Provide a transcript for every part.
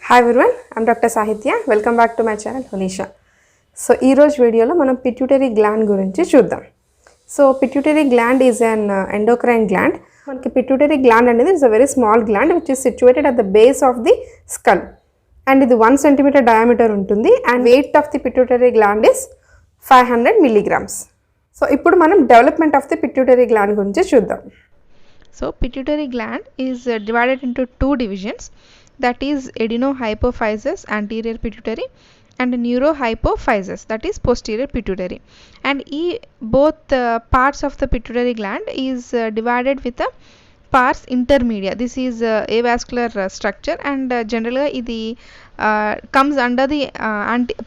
Hi everyone, I'm Dr. Sahithya. Welcome back to my channel HONEESHA. So ee roju video lo manam pituitary gland gurinchi chuddam. So pituitary gland is an endocrine gland. Manaki pituitary gland anedi is a very small gland which is situated at the base of the skull. And ఇది 1 cm diameter ఉంటుంది and weight of the pituitary gland is 500 milligrams. So ఇప్పుడు మనం development of the pituitary gland గురించి చూద్దాం. So pituitary gland is divided into two divisions, that is adenohypophysis anterior pituitary and neurohypophysis, that is posterior pituitary. And both parts of the pituitary gland is divided with a pars intermedia. This is avascular structure and generally ఇది comes under the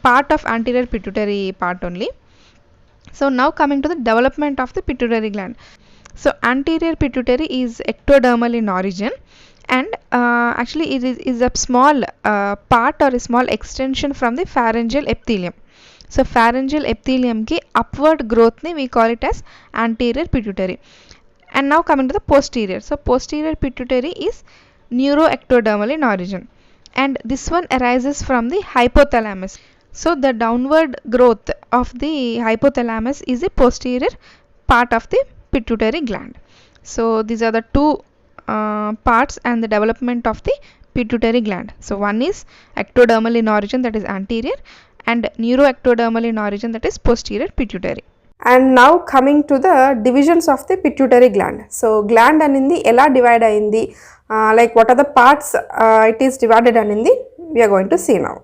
part of anterior pituitary part only. So now coming to the development of the pituitary gland. So anterior pituitary is ectodermal in origin and actually it is a small part or a small extension from the pharyngeal epithelium. So pharyngeal epithelium ki upward growth ni we call it as anterior pituitary. And now coming to the posterior. So posterior pituitary is neuroectodermal in origin and this one arises from the hypothalamus. So the downward growth of the hypothalamus is a posterior part of the pituitary gland. So these are the two parts and the development of the pituitary gland. So one is ectodermal in origin, that is anterior, and neuroectodermal in origin, that is posterior pituitary. And now coming to the divisions of the pituitary gland. So gland anindi ela divide ayindi, like what are the parts it is divided anindi we are going to see now.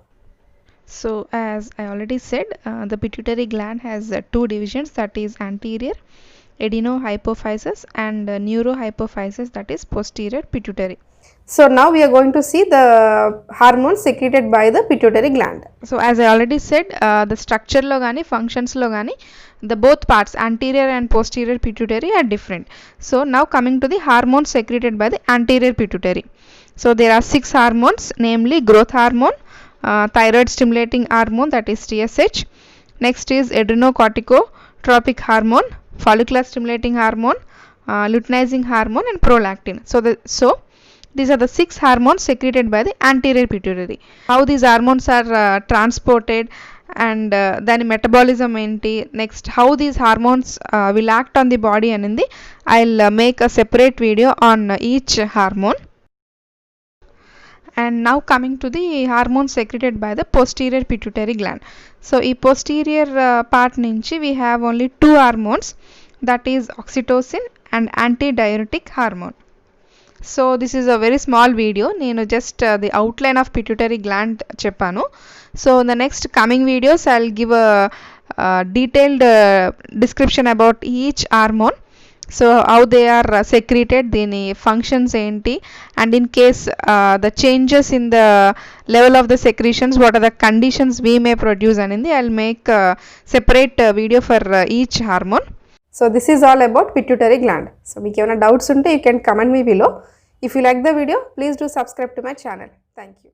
So as I already said, the pituitary gland has two divisions, that is anterior adenohypophysis and neurohypophysis, that is posterior pituitary. So now we are going to see the hormones secreted by the pituitary gland. So as I already said, the structure lo gani functions lo gani the both parts anterior and posterior pituitary are different. So now coming to the hormones secreted by the anterior pituitary. So there are 6 hormones, namely growth hormone, thyroid stimulating hormone, that is TSH. Next is adrenocorticotropic hormone, follicular stimulating hormone, luteinizing hormone and prolactin. So these are the 6 hormones secreted by the anterior pituitary. How these hormones are transported and then metabolism enti, next how these hormones will act on the body anindi I'll make a separate video on each hormone. And now coming to the hormones secreted by the posterior pituitary gland. So ee posterior part nunchi we have only 2 hormones, that is oxytocin and antidiuretic hormone. So this is a very small video, nenu just the outline of pituitary gland cheppanu. So in the next coming videos I'll give a detailed description about each hormone. So how they are secreted, dini functions enti, and in case the changes in the level of the secretions, what are the conditions we may produce anindi I'll make a separate video for each hormone. So this is all about pituitary gland. So meeku evana doubts unte you can comment me below. If you like the video, please do subscribe to my channel. Thank you.